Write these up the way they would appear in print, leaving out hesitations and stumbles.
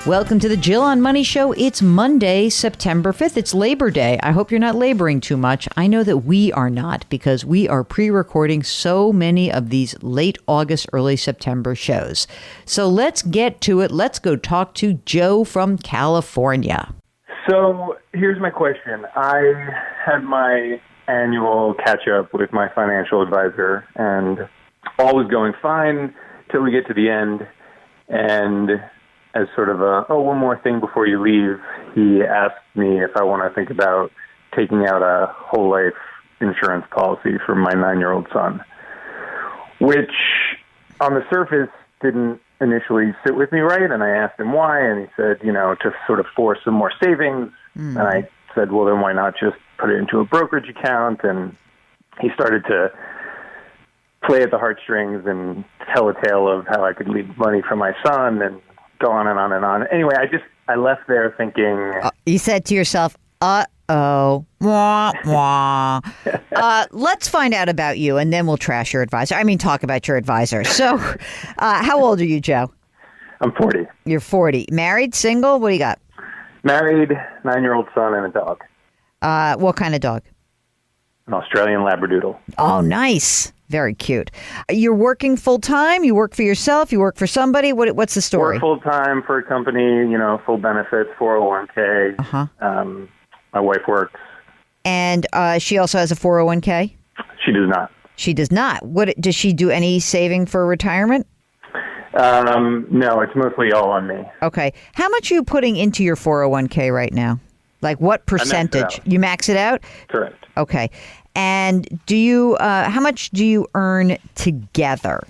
Welcome to the Jill on Money Show. It's Monday, September 5th. It's Labor Day. I hope you're not laboring too much. I know that we are not, because we are pre-recording so many of these late August, early September shows. So let's get to it. Let's go talk to Joe from California. So here's my question. I had my annual catch-up with my financial advisor, and all was going fine till we get to the end. And as sort of one more thing before you leave, he asked me if I want to think about taking out a whole life insurance policy for my 9-year-old son, which on the surface didn't initially sit with me right. And I asked him why, and he said, to sort of force some more savings. And I said, well, then why not just put it into a brokerage account? And he started to play at the heartstrings and tell a tale of how I could leave money for my son and go on and on and on. Anyway, I left there thinking... you said to yourself, uh-oh, wah, wah. Let's find out about you, and then we'll trash your advisor. Talk about your advisor. So, how old are you, Joe? I'm 40. You're 40. Married, single? What do you got? Married, 9-year-old son, and a dog. What kind of dog? An Australian Labradoodle. Oh, nice. Very cute. You're working full-time? You work for yourself? You work for somebody? What's the story? Work full-time for a company, full benefits, 401k. Uh-huh. My wife works. And she also has a 401k? She does not. She does not. Does she do any saving for retirement? No, it's mostly all on me. Okay. How much are you putting into your 401k right now? Like what percentage? You max it out? Correct. Okay. And do you? How much do you earn together?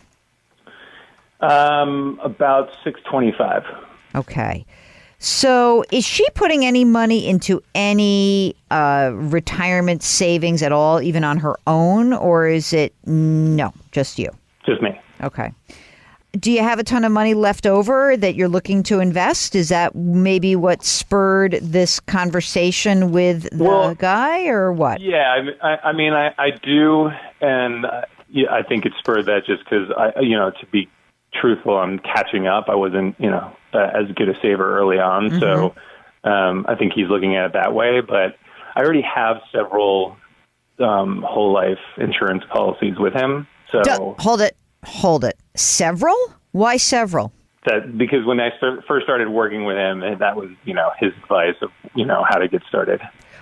About $625. Okay. So is she putting any money into any retirement savings at all, even on her own, or is it no, just you? Just me. Okay. Do you have a ton of money left over that you're looking to invest? Is that maybe what spurred this conversation with the guy, or what? Yeah, I do, and I think it spurred that just because to be truthful, I'm catching up. I wasn't, as good a saver early on, so I think he's looking at it that way. But I already have several whole life insurance policies with him. So Hold it. Several? Why several? Because when I first started working with him, that was, his advice of, how to get started.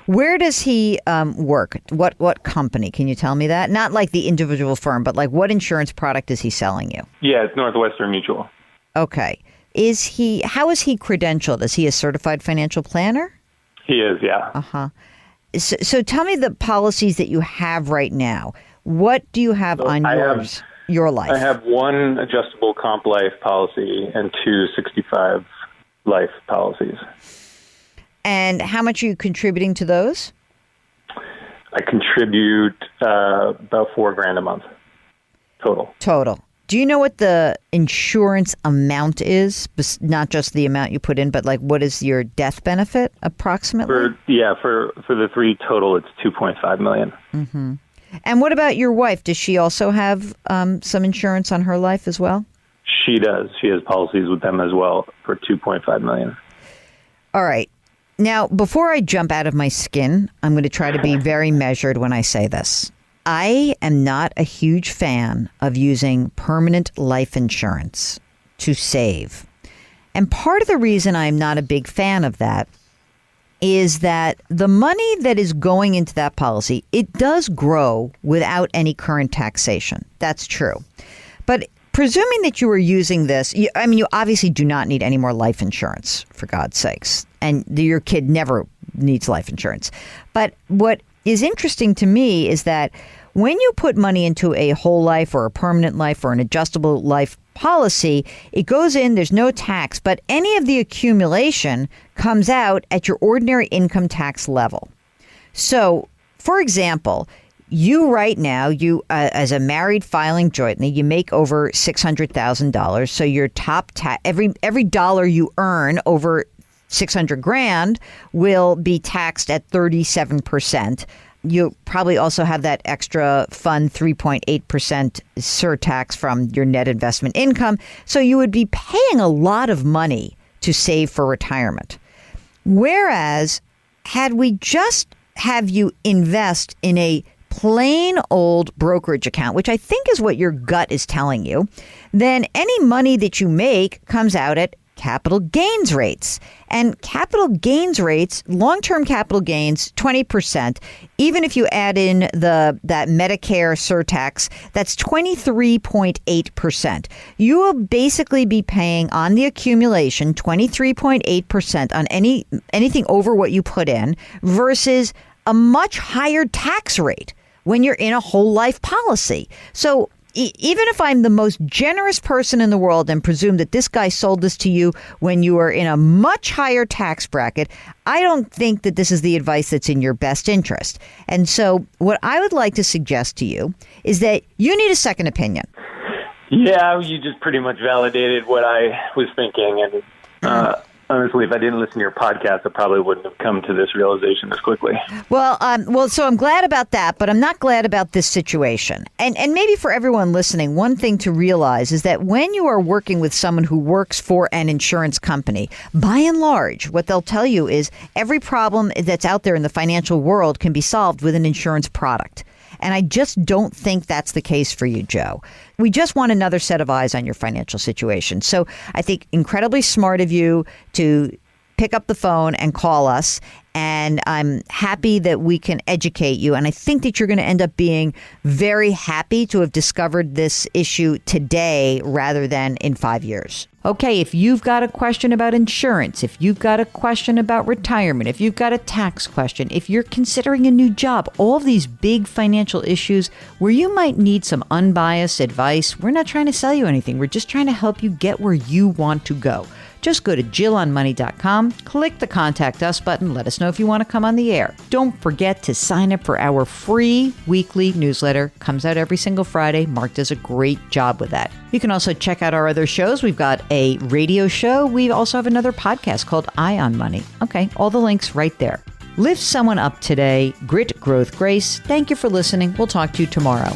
Where does he work? What company? Can you tell me that? Not like the individual firm, but like what insurance product is he selling you? Yeah, it's Northwestern Mutual. Okay. How is he credentialed? Is he a certified financial planner? He is, yeah. Uh-huh. So tell me the policies that you have right now. What do you have on your life? I have one adjustable comp life policy and 2 65 life policies. And how much are you contributing to those? I contribute about $4,000 a month total. Do you know what the insurance amount is? Not just the amount you put in, but like what is your death benefit approximately? For the three total, it's $2.5 million. Mm-hmm. And what about your wife? Does she also have some insurance on her life as well? She does. She has policies with them as well for $2.5 million. All right. Now, before I jump out of my skin, I'm going to try to be very measured when I say this. I am not a huge fan of using permanent life insurance to save. And part of the reason I'm not a big fan of that is that the money that is going into that policy, it does grow without any current taxation. That's true. But presuming that you are using this, you obviously do not need any more life insurance, for God's sakes. And your kid never needs life insurance. But what is interesting to me is that when you put money into a whole life or a permanent life or an adjustable life policy, it goes in, there's no tax, but any of the accumulation comes out at your ordinary income tax level. So, for example, you right now, as a married filing jointly, you make over $600,000. So your top every dollar you earn over $600,000 will be taxed at 37%. You probably also have that extra fun 3.8% surtax from your net investment income. So you would be paying a lot of money to save for retirement. Whereas, had we just have you invest in a plain old brokerage account, which I think is what your gut is telling you, then any money that you make comes out at capital gains rates. And capital gains rates, long-term capital gains, 20%. Even if you add in that Medicare surtax, that's 23.8%. You will basically be paying on the accumulation 23.8% on anything over what you put in versus a much higher tax rate when you're in a whole life policy. So even if I'm the most generous person in the world and presume that this guy sold this to you when you were in a much higher tax bracket, I don't think that this is the advice that's in your best interest. And so what I would like to suggest to you is that you need a second opinion. Yeah, you just pretty much validated what I was thinking. And honestly, if I didn't listen to your podcast, I probably wouldn't have come to this realization as quickly. Well, so I'm glad about that, but I'm not glad about this situation. And maybe for everyone listening, one thing to realize is that when you are working with someone who works for an insurance company, by and large, what they'll tell you is every problem that's out there in the financial world can be solved with an insurance product. And I just don't think that's the case for you, Joe. We just want another set of eyes on your financial situation. So I think incredibly smart of you to pick up the phone and call us. And I'm happy that we can educate you. And I think that you're going to end up being very happy to have discovered this issue today rather than in 5 years. Okay, if you've got a question about insurance, if you've got a question about retirement, if you've got a tax question, if you're considering a new job, all of these big financial issues where you might need some unbiased advice, we're not trying to sell you anything. We're just trying to help you get where you want to go. Just go to JillOnMoney.com, click the Contact Us button, let us know if you want to come on the air. Don't forget to sign up for our free weekly newsletter. Comes out every single Friday. Mark does a great job with that. You can also check out our other shows. We've got a radio show. We also have another podcast called Eye on Money. Okay, all the links right there. Lift someone up today. Grit, growth, grace. Thank you for listening. We'll talk to you tomorrow.